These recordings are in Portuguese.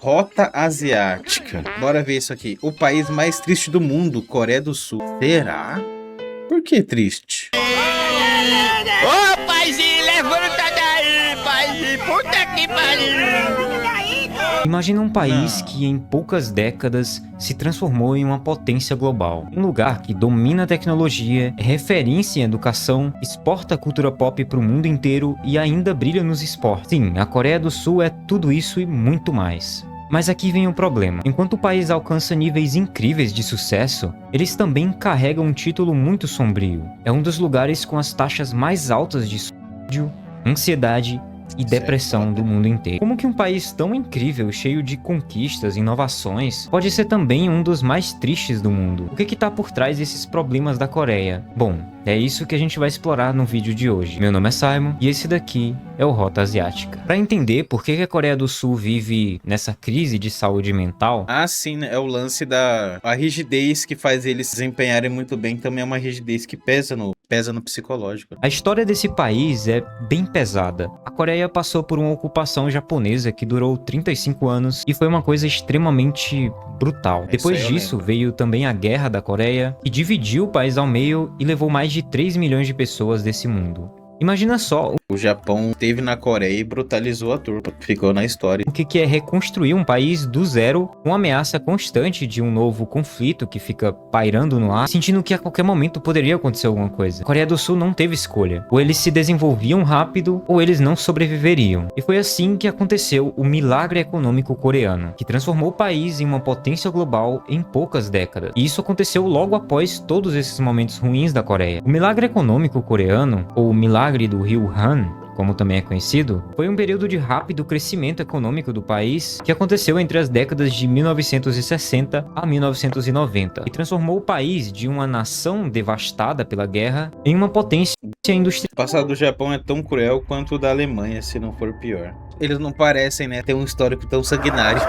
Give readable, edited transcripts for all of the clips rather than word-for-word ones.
Rota Asiática. Bora ver isso aqui. O país mais triste do mundo, Coreia do Sul. Será? Por que triste? Ô, paizinho, levanta daí, paizinho, puta que pariu! Imagina um país que em poucas décadas se transformou em uma potência global. Um lugar que domina a tecnologia, é referência em educação, exporta cultura pop para o mundo inteiro e ainda brilha nos esportes. Sim, a Coreia do Sul é tudo isso e muito mais. Mas aqui vem o problema. Enquanto o país alcança níveis incríveis de sucesso, eles também carregam um título muito sombrio. É um dos lugares com as taxas mais altas de suicídio, ansiedade e depressão do mundo inteiro. Como que um país tão incrível, cheio de conquistas, inovações, pode ser também um dos mais tristes do mundo? O que está por trás desses problemas da Coreia? Bom, é isso que a gente vai explorar no vídeo de hoje. Meu nome é Simon e esse daqui é o Rota Asiática. Para entender por que a Coreia do Sul vive nessa crise de saúde mental... Ah, sim, né? É o lance da... A rigidez que faz eles desempenharem muito bem também é uma rigidez que pesa no psicológico. A história desse país é bem pesada. A Coreia passou por uma ocupação japonesa que durou 35 anos e foi uma coisa extremamente brutal. Depois disso veio também a Guerra da Coreia, que dividiu o país ao meio e levou mais de 3 milhões de pessoas desse mundo. Imagina só o Japão esteve na Coreia e brutalizou a turma, ficou na história. O que é reconstruir um país do zero com ameaça constante de um novo conflito que fica pairando no ar, sentindo que a qualquer momento poderia acontecer alguma coisa. A Coreia do Sul não teve escolha. Ou eles se desenvolviam rápido, ou eles não sobreviveriam. E foi assim que aconteceu o milagre econômico coreano, que transformou o país em uma potência global em poucas décadas. E isso aconteceu logo após todos esses momentos ruins da Coreia. O milagre econômico coreano, ou o milagre do rio Han, como também é conhecido, foi um período de rápido crescimento econômico do país que aconteceu entre as décadas de 1960 a 1990 e transformou o país de uma nação devastada pela guerra em uma potência industrial. O passado do Japão é tão cruel quanto o da Alemanha, se não for pior. Eles não parecem, né, ter um histórico tão sanguinário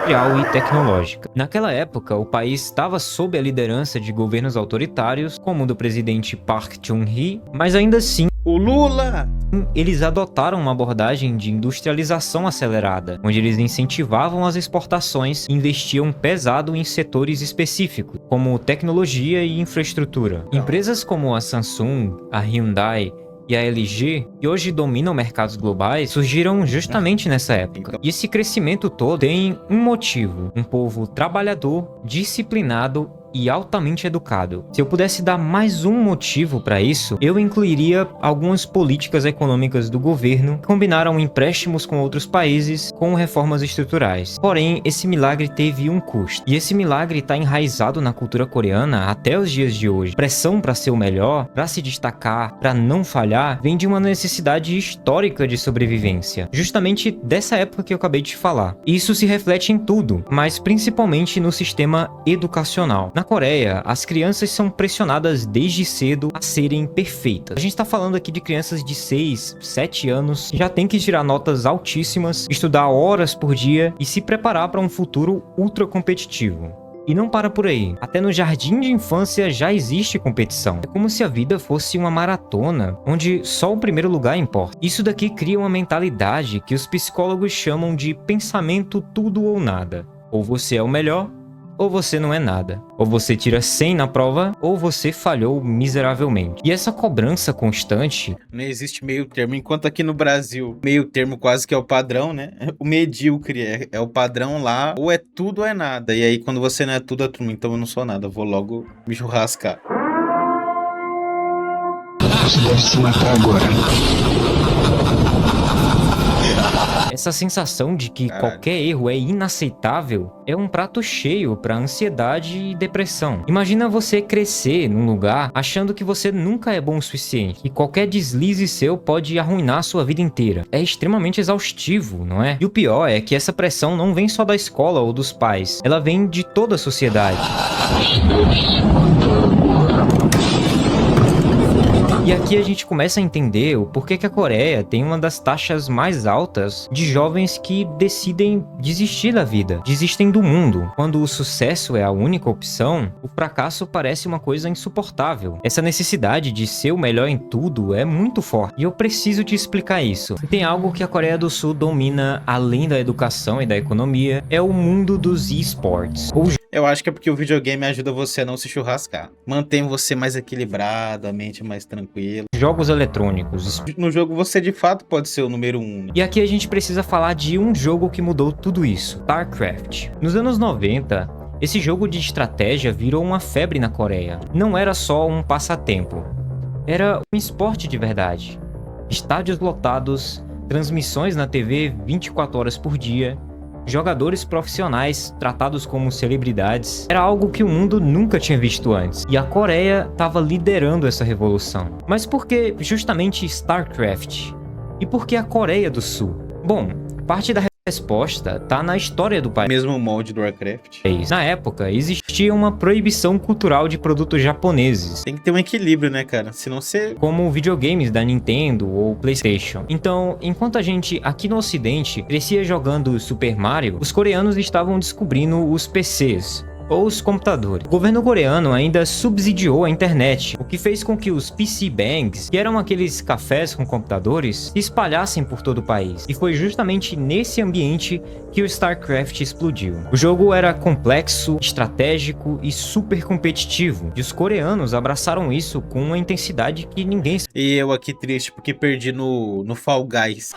e tecnológica. Naquela época, o país estava sob a liderança de governos autoritários, como o do presidente Park Chung-hee, mas ainda assim, o Lula! Eles adotaram uma abordagem de industrialização acelerada, onde eles incentivavam as exportações e investiam pesado em setores específicos, como tecnologia e infraestrutura. Empresas como a Samsung, a Hyundai e a LG, que hoje dominam mercados globais, surgiram justamente nessa época. E esse crescimento todo tem um motivo: um povo trabalhador, disciplinado e altamente educado. Se eu pudesse dar mais um motivo para isso, eu incluiria algumas políticas econômicas do governo que combinaram empréstimos com outros países com reformas estruturais. Porém, esse milagre teve um custo. E esse milagre está enraizado na cultura coreana até os dias de hoje. Pressão para ser o melhor, para se destacar, para não falhar, vem de uma necessidade histórica de sobrevivência. Justamente dessa época que eu acabei de falar. Isso se reflete em tudo, mas principalmente no sistema educacional. Na Coreia, as crianças são pressionadas desde cedo a serem perfeitas. A gente está falando aqui de crianças de 6, 7 anos, que já tem que tirar notas altíssimas, estudar horas por dia e se preparar para um futuro ultra competitivo. E não para por aí. Até no jardim de infância já existe competição. É como se a vida fosse uma maratona, onde só o primeiro lugar importa. Isso daqui cria uma mentalidade que os psicólogos chamam de pensamento tudo ou nada. Ou você é o melhor, ou você não é nada. Ou você tira 100 na prova, ou você falhou miseravelmente. E essa cobrança constante... Não existe meio termo, enquanto aqui no Brasil, meio termo quase que é o padrão, né? O medíocre é o padrão lá, ou é tudo ou é nada. E aí quando você não é tudo, a turma, então eu não sou nada, vou logo me churrascar. Você deve se matar agora. Essa sensação de que qualquer erro é inaceitável é um prato cheio para ansiedade e depressão. Imagina você crescer num lugar achando que você nunca é bom o suficiente e qualquer deslize seu pode arruinar sua vida inteira. É extremamente exaustivo, não é? E o pior é que essa pressão não vem só da escola ou dos pais, ela vem de toda a sociedade. E aqui a gente começa a entender o porquê que a Coreia tem uma das taxas mais altas de jovens que decidem desistir da vida, desistem do mundo. Quando o sucesso é a única opção, o fracasso parece uma coisa insuportável. Essa necessidade de ser o melhor em tudo é muito forte. E eu preciso te explicar isso. Tem algo que a Coreia do Sul domina além da educação e da economia, é o mundo dos esportes. Eu acho que é porque o videogame ajuda você a não se churrascar. Mantém você mais equilibrado, a mente mais tranquila. Jogos eletrônicos. No jogo você de fato pode ser o número 1. E aqui a gente precisa falar de um jogo que mudou tudo isso. StarCraft. Nos anos 90, esse jogo de estratégia virou uma febre na Coreia. Não era só um passatempo. Era um esporte de verdade. Estádios lotados, transmissões na TV 24 horas por dia, jogadores profissionais tratados como celebridades. Era algo que o mundo nunca tinha visto antes. E a Coreia estava liderando essa revolução. Mas por que justamente StarCraft? E por que a Coreia do Sul? Bom, parte da resposta tá na história do país. Mesmo molde do Warcraft. Na época, existia uma proibição cultural de produtos japoneses. Tem que ter um equilíbrio, né, cara? Senão você... Como videogames da Nintendo ou PlayStation. Então, enquanto a gente aqui no Ocidente crescia jogando Super Mario, os coreanos estavam descobrindo os PCs. Ou os computadores. O governo coreano ainda subsidiou a internet, o que fez com que os PC Bangs, que eram aqueles cafés com computadores, se espalhassem por todo o país. E foi justamente nesse ambiente que o StarCraft explodiu. O jogo era complexo, estratégico e super competitivo, e os coreanos abraçaram isso com uma intensidade que ninguém... E eu aqui triste porque perdi no Fall Guys.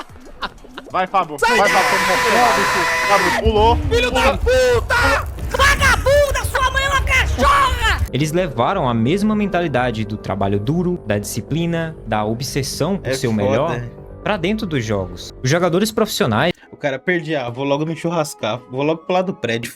Vai, Fábio. Vai, Fábio. Pulou. Filho da puta! Vagabunda, sua mãe é uma cachorra! Eles levaram a mesma mentalidade do trabalho duro, da disciplina, da obsessão por ser o melhor, pra dentro dos jogos. Os jogadores profissionais... O cara perdi, vou logo me churrascar, vou logo pro lado do prédio,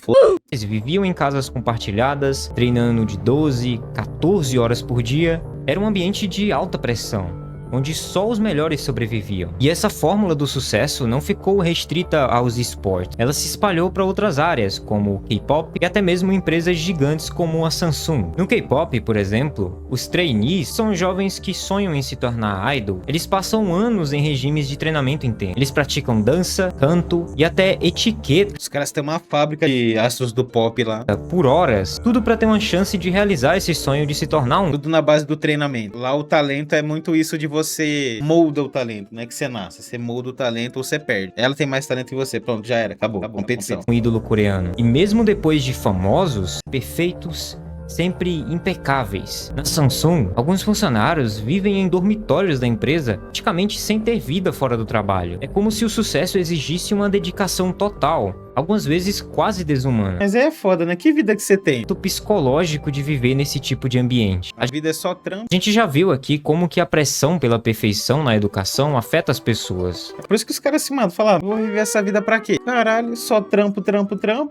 Eles viviam em casas compartilhadas, treinando de 12, 14 horas por dia. Era um ambiente de alta pressão, onde só os melhores sobreviviam. E essa fórmula do sucesso não ficou restrita aos esportes. Ela se espalhou para outras áreas, como o K-pop e até mesmo empresas gigantes como a Samsung. No K-pop, por exemplo, os trainees são jovens que sonham em se tornar idol. Eles passam anos em regimes de treinamento intenso. Eles praticam dança, canto e até etiqueta. Os caras têm uma fábrica de astros do pop lá. Por horas, tudo para ter uma chance de realizar esse sonho de se tornar um... Tudo na base do treinamento. Lá o talento é muito isso de você molda o talento, não é que você nasce. Você molda o talento ou você perde. Ela tem mais talento que você. Pronto, já era. Acabou. Competição. Um ídolo coreano. E mesmo depois de famosos, perfeitos, sempre impecáveis. Na Samsung, alguns funcionários vivem em dormitórios da empresa, praticamente sem ter vida fora do trabalho. É como se o sucesso exigisse uma dedicação total, algumas vezes quase desumana. Mas é foda, né? Que vida que você tem? O psicológico de viver nesse tipo de ambiente. A vida é só trampo. A gente já viu aqui como que a pressão pela perfeição na educação afeta as pessoas. É por isso que os caras se mandam falar, vou viver essa vida pra quê? Caralho, só trampo,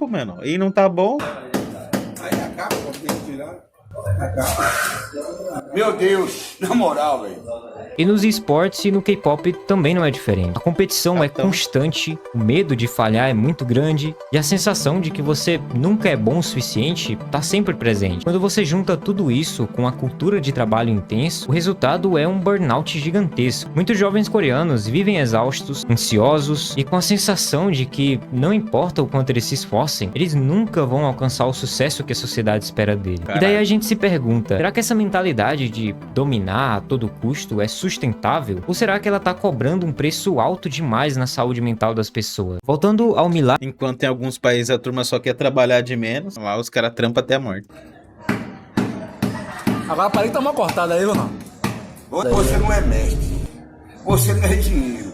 mano. E não tá bom. Aí acaba, tem que tirar. Meu Deus, na moral, velho. E nos esportes e no K-pop também não é diferente. A competição é constante, o medo de falhar é muito grande e a sensação de que você nunca é bom o suficiente tá sempre presente. Quando você junta tudo isso com a cultura de trabalho intenso, o resultado é um burnout gigantesco. Muitos jovens coreanos vivem exaustos, ansiosos e com a sensação de que não importa o quanto eles se esforcem, eles nunca vão alcançar o sucesso que a sociedade espera dele. E daí a gente se pergunta, será que essa mentalidade de dominar a todo custo é sustentável? Ou será que ela tá cobrando um preço alto demais na saúde mental das pessoas? Voltando ao milagre... Enquanto em alguns países a turma só quer trabalhar de menos, lá os caras trampam até a morte. Agora parei de tomar uma cortada aí, mano. Você não é mestre, você não é engenheiro,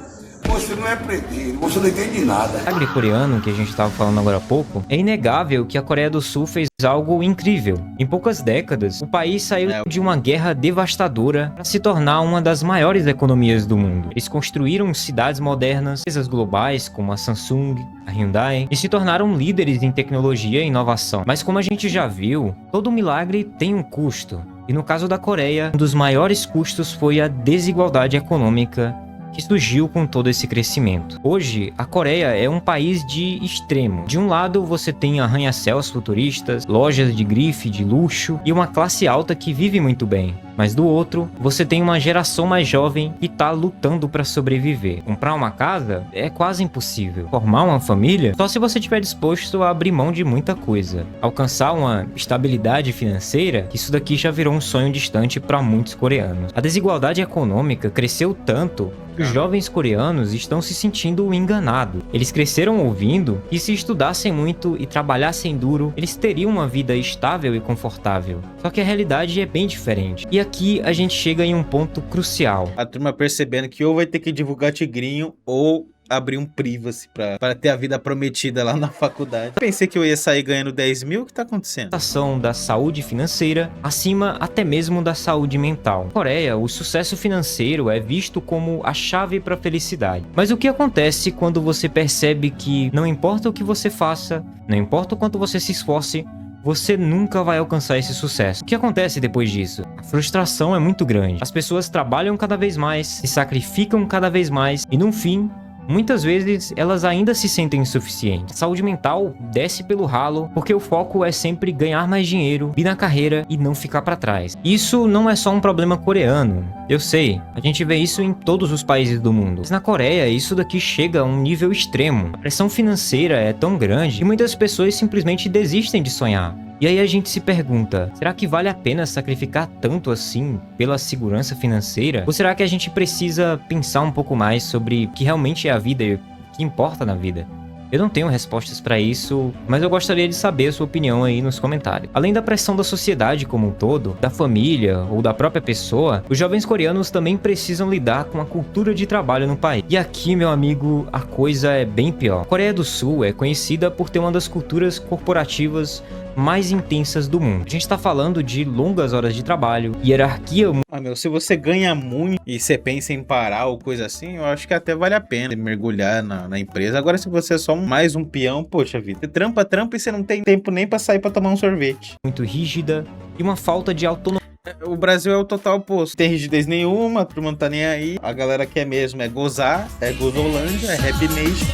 você não é preteiro, você não entende nada. O milagre coreano que a gente estava falando agora há pouco, é inegável que a Coreia do Sul fez algo incrível. Em poucas décadas, o país saiu de uma guerra devastadora para se tornar uma das maiores economias do mundo. Eles construíram cidades modernas, empresas globais como a Samsung, a Hyundai, e se tornaram líderes em tecnologia e inovação. Mas como a gente já viu, todo milagre tem um custo. E no caso da Coreia, um dos maiores custos foi a desigualdade econômica que surgiu com todo esse crescimento. Hoje, a Coreia é um país de extremo. De um lado, você tem arranha-céus futuristas, lojas de grife de luxo e uma classe alta que vive muito bem. Mas do outro, você tem uma geração mais jovem que tá lutando para sobreviver. Comprar uma casa é quase impossível. Formar uma família, só se você estiver disposto a abrir mão de muita coisa. Alcançar uma estabilidade financeira, isso daqui já virou um sonho distante para muitos coreanos. A desigualdade econômica cresceu tanto que os jovens coreanos estão se sentindo enganados. Eles cresceram ouvindo que se estudassem muito e trabalhassem duro, eles teriam uma vida estável e confortável. Só que a realidade é bem diferente. E aqui a gente chega em um ponto crucial. A turma percebendo que ou vai ter que divulgar Tigrinho ou abrir um privacy pra ter a vida prometida lá na faculdade. Pensei que eu ia sair ganhando 10 mil, o que tá acontecendo? Ação da saúde financeira acima até mesmo da saúde mental. Na Coreia, o sucesso financeiro é visto como a chave para a felicidade. Mas o que acontece quando você percebe que não importa o que você faça, não importa o quanto você se esforce, você nunca vai alcançar esse sucesso? O que acontece depois disso? A frustração é muito grande. As pessoas trabalham cada vez mais, se sacrificam cada vez mais e no fim, muitas vezes elas ainda se sentem insuficientes. A saúde mental desce pelo ralo porque o foco é sempre ganhar mais dinheiro, ir na carreira e não ficar para trás. Isso não é só um problema coreano. Eu sei, a gente vê isso em todos os países do mundo. Mas na Coreia, isso daqui chega a um nível extremo. A pressão financeira é tão grande que muitas pessoas simplesmente desistem de sonhar. E aí a gente se pergunta, será que vale a pena sacrificar tanto assim pela segurança financeira? Ou será que a gente precisa pensar um pouco mais sobre o que realmente é a vida e o que importa na vida? Eu não tenho respostas para isso, mas eu gostaria de saber a sua opinião aí nos comentários. Além da pressão da sociedade como um todo, da família ou da própria pessoa, os jovens coreanos também precisam lidar com a cultura de trabalho no país. E aqui, meu amigo, a coisa é bem pior. A Coreia do Sul é conhecida por ter uma das culturas corporativas mais intensas do mundo. A gente tá falando de longas horas de trabalho, hierarquia... Se você ganha muito e você pensa em parar ou coisa assim, eu acho que até vale a pena mergulhar na empresa. Agora, se você é só mais um peão, poxa vida, você trampa e você não tem tempo nem pra sair pra tomar um sorvete. Muito rígida e uma falta de autonomia. O Brasil é o total oposto. Não tem rigidez nenhuma, a turma não tá nem aí. A galera quer mesmo é gozar, é gozolândia, é rap nation.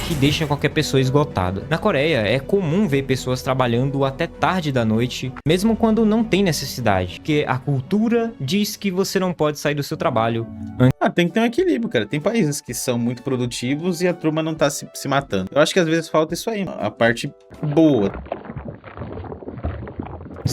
Que deixa qualquer pessoa esgotada. Na Coreia, é comum ver pessoas trabalhando até tarde da noite, mesmo quando não tem necessidade, porque a cultura diz que você não pode sair do seu trabalho. Tem que ter um equilíbrio, cara. Tem países que são muito produtivos e a turma não tá se matando. Eu acho que às vezes falta isso aí, a parte boa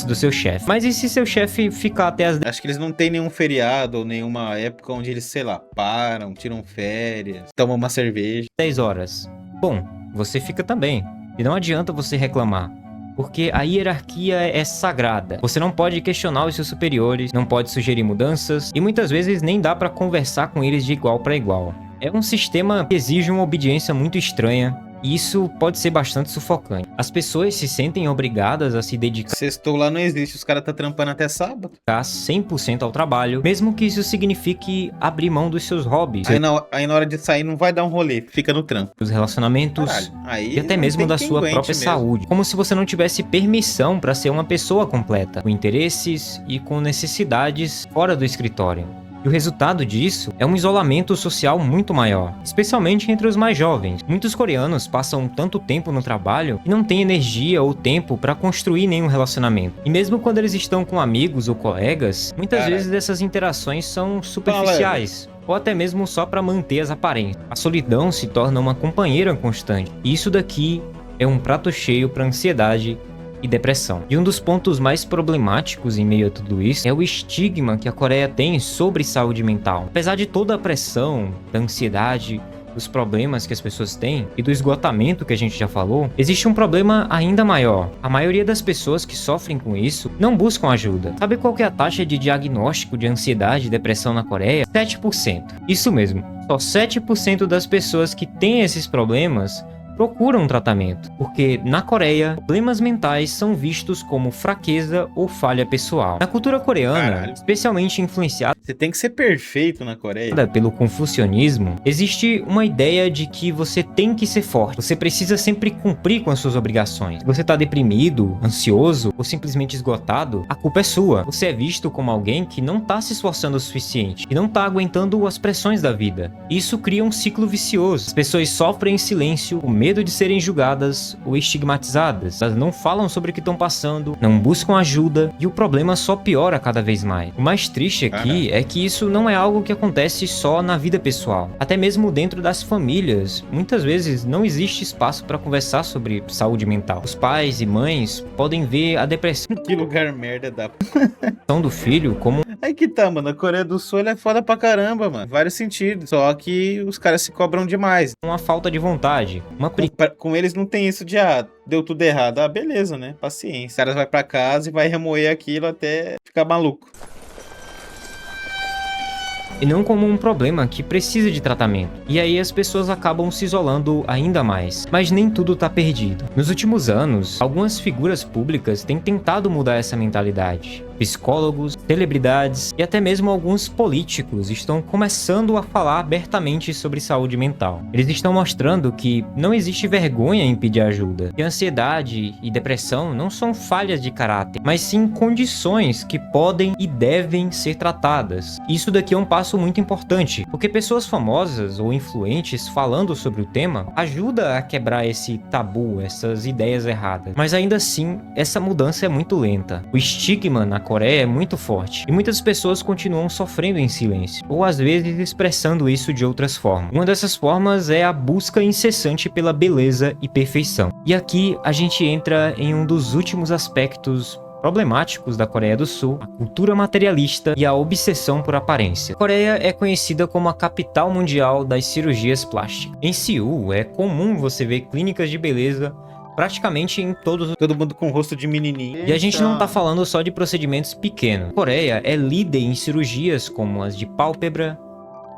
do seu chefe. Mas e se seu chefe ficar até as... Acho que eles não têm nenhum feriado ou nenhuma época onde eles, sei lá, param, tiram férias, tomam uma cerveja. 10 horas. Bom, você fica também. E não adianta você reclamar, porque a hierarquia é sagrada. Você não pode questionar os seus superiores, não pode sugerir mudanças e muitas vezes nem dá pra conversar com eles de igual para igual. É um sistema que exige uma obediência muito estranha. E isso pode ser bastante sufocante. As pessoas se sentem obrigadas a se dedicar... Sextou lá não existe, os caras tá trampando até sábado. 100% ao trabalho, mesmo que isso signifique abrir mão dos seus hobbies. Aí na hora de sair não vai dar um rolê, fica no trampo. Os relacionamentos e até mesmo da sua própria saúde. Como se você não tivesse permissão para ser uma pessoa completa, com interesses e com necessidades fora do escritório. E o resultado disso é um isolamento social muito maior, especialmente entre os mais jovens. Muitos coreanos passam tanto tempo no trabalho que não têm energia ou tempo para construir nenhum relacionamento. E mesmo quando eles estão com amigos ou colegas, muitas vezes essas interações são superficiais. Ou até mesmo só para manter as aparências. A solidão se torna uma companheira constante. E isso daqui é um prato cheio para ansiedade e depressão. E um dos pontos mais problemáticos em meio a tudo isso é o estigma que a Coreia tem sobre saúde mental. Apesar de toda a pressão, da ansiedade, dos problemas que as pessoas têm e do esgotamento que a gente já falou, existe um problema ainda maior. A maioria das pessoas que sofrem com isso não buscam ajuda. Sabe qual que é a taxa de diagnóstico de ansiedade e depressão na Coreia? 7%. Isso mesmo. Só 7% das pessoas que têm esses problemas procuram um tratamento, porque na Coreia, problemas mentais são vistos como fraqueza ou falha pessoal. Na cultura coreana, especialmente influenciada Você tem que ser perfeito na Coreia. pelo confucionismo, existe uma ideia de que você tem que ser forte. Você precisa sempre cumprir com as suas obrigações. Se você tá deprimido, ansioso ou simplesmente esgotado, a culpa é sua. Você é visto como alguém que não tá se esforçando o suficiente, que não tá aguentando as pressões da vida. Isso cria um ciclo vicioso. As pessoas sofrem em silêncio, com medo medo de serem julgadas ou estigmatizadas. Elas não falam sobre o que estão passando, não buscam ajuda e o problema só piora cada vez mais. O mais triste aqui é que isso não é algo que acontece só na vida pessoal. Até mesmo dentro das famílias, muitas vezes não existe espaço para conversar sobre saúde mental. Os pais e mães podem ver a depressão Que lugar merda da... do filho como Aí que tá, mano. A Coreia do Sul é foda pra caramba, mano. Vários sentidos. Só que os caras se cobram demais. uma falta de vontade, uma Com eles não tem isso de, deu tudo errado. Ah, beleza, né? Paciência. Os caras vão pra casa e vai remoer aquilo até ficar maluco. e não como um problema que precisa de tratamento. E aí as pessoas acabam se isolando ainda mais. Mas nem tudo tá perdido. Nos últimos anos, algumas figuras públicas têm tentado mudar essa mentalidade. Psicólogos, celebridades e até mesmo alguns políticos estão começando a falar abertamente sobre saúde mental. Eles estão mostrando que não existe vergonha em pedir ajuda, que ansiedade e depressão não são falhas de caráter, mas sim condições que podem e devem ser tratadas. Isso daqui é um passo muito importante, porque pessoas famosas ou influentes falando sobre o tema ajuda a quebrar esse tabu, essas ideias erradas. Mas ainda assim, essa mudança é muito lenta. O estigma na Coreia é muito forte e muitas pessoas continuam sofrendo em silêncio, ou às vezes expressando isso de outras formas. Uma dessas formas é a busca incessante pela beleza e perfeição. E aqui a gente entra em um dos últimos aspectos problemáticos da Coreia do Sul, a cultura materialista e a obsessão por aparência. A Coreia é conhecida como a capital mundial das cirurgias plásticas. Em Seul, é comum você ver clínicas de beleza praticamente em todos os... Todo mundo com rosto de menininho. E a gente não tá falando só de procedimentos pequenos. A Coreia é líder em cirurgias como as de pálpebra,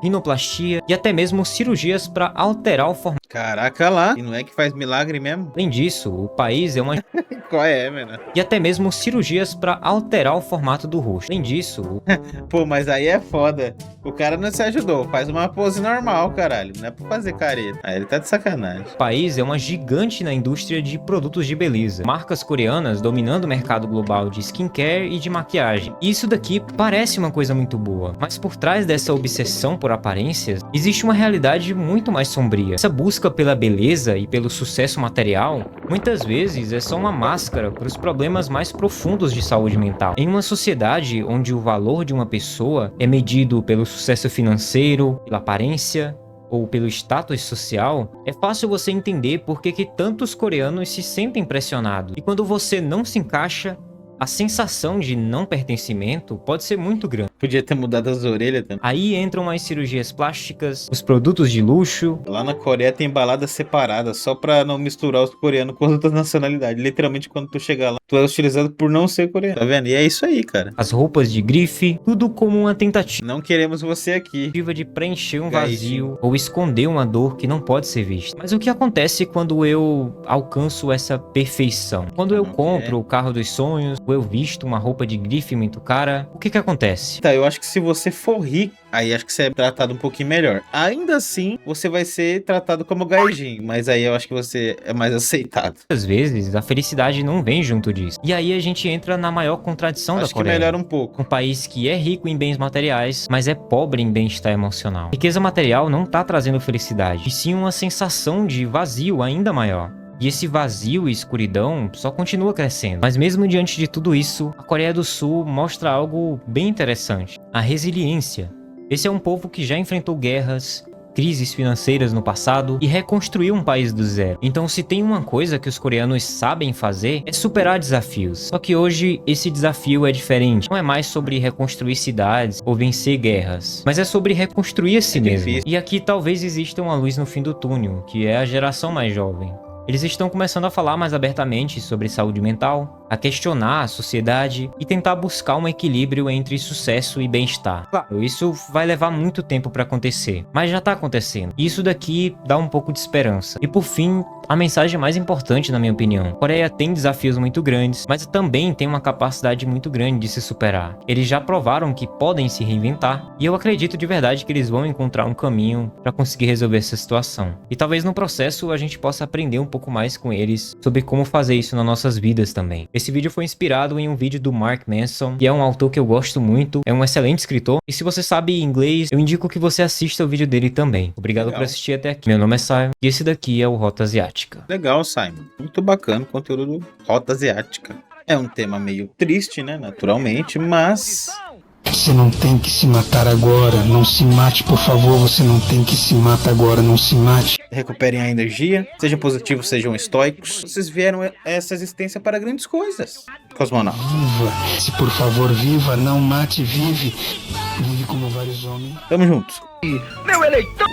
rinoplastia e até mesmo cirurgias para alterar o formato. Caraca lá. E não é que faz milagre mesmo? Além disso, o país é uma... Qual é, mano? E até mesmo cirurgias para alterar o formato do rosto. Além disso... Pô, mas aí é foda. O cara não se ajudou. Faz uma pose normal, caralho. Não é pra fazer careta. Aí ele tá de sacanagem. O país é uma gigante na indústria de produtos de beleza. Marcas coreanas dominando o mercado global de skincare e de maquiagem. E isso daqui parece uma coisa muito boa. Mas por trás dessa obsessão por aparências, existe uma realidade muito mais sombria. Essa busca pela beleza e pelo sucesso material, muitas vezes é só uma máscara para os problemas mais profundos de saúde mental. Em uma sociedade onde o valor de uma pessoa é medido pelo sucesso financeiro, pela aparência ou pelo status social, é fácil você entender por que tantos coreanos se sentem pressionados. E quando você não se encaixa, a sensação de não pertencimento pode ser muito grande. Podia ter mudado as orelhas também. Aí entram as cirurgias plásticas, os produtos de luxo. Lá na Coreia tem balada separada, só pra não misturar os coreanos com as outras nacionalidades. Literalmente, quando tu chegar lá, tu é hostilizado por não ser coreano. Tá vendo? E é isso aí, cara. As roupas de grife, tudo como uma tentativa Não queremos você aqui. de preencher um vazio ou esconder uma dor que não pode ser vista. Mas o que acontece quando eu alcanço essa perfeição? Quando eu compro o carro dos sonhos, ou eu visto uma roupa de grife muito cara, o que acontece? Tá, eu acho que se você for rico, aí acho que você é tratado um pouquinho melhor. Ainda assim, você vai ser tratado como gaijin, mas aí eu acho que você é mais aceitado. Às vezes, a felicidade não vem junto disso. E aí a gente entra na maior contradição da Acho que Coreia. melhora um pouco. Um país que é rico em bens materiais, mas é pobre em bem-estar emocional. Riqueza material não tá trazendo felicidade, e sim uma sensação de vazio ainda maior. E esse vazio e escuridão só continua crescendo. Mas mesmo diante de tudo isso, a Coreia do Sul mostra algo bem interessante: a resiliência. Esse é um povo que já enfrentou guerras, crises financeiras no passado e reconstruiu um país do zero. Então, se tem uma coisa que os coreanos sabem fazer, é superar desafios. Só que hoje esse desafio é diferente. Não é mais sobre reconstruir cidades ou vencer guerras, mas é sobre reconstruir a si mesmo. difícil. E aqui talvez exista uma luz no fim do túnel, que é a geração mais jovem. Eles estão começando a falar mais abertamente sobre saúde mental, a questionar a sociedade e tentar buscar um equilíbrio entre sucesso e bem-estar. Claro, isso vai levar muito tempo para acontecer, mas já está acontecendo. E isso daqui dá um pouco de esperança. E por fim, a mensagem mais importante, na minha opinião: a Coreia tem desafios muito grandes, mas também tem uma capacidade muito grande de se superar. Eles já provaram que podem se reinventar, e eu acredito de verdade que eles vão encontrar um caminho para conseguir resolver essa situação. E talvez no processo a gente possa aprender um pouco mais com eles sobre como fazer isso nas nossas vidas também. Esse vídeo foi inspirado em um vídeo do Mark Manson, que é um autor que eu gosto muito, é um excelente escritor, e se você sabe inglês, eu indico que você assista o vídeo dele também. Obrigado por assistir até aqui. Meu nome é Simon, e esse daqui é o Rota Asiática. Legal, Simon. Muito bacana o conteúdo do Rota Asiática. É um tema meio triste, né, naturalmente, mas... Você não tem que se matar agora. Não se mate, por favor. Você não tem que se matar agora. Não se mate. Recuperem a energia, sejam positivos, sejam estoicos. Vocês vieram a essa existência para grandes coisas, cosmonauta. Viva. Se por favor, viva. Não mate, vive. Vive como vários homens. Tamo juntos. Meu eleitor!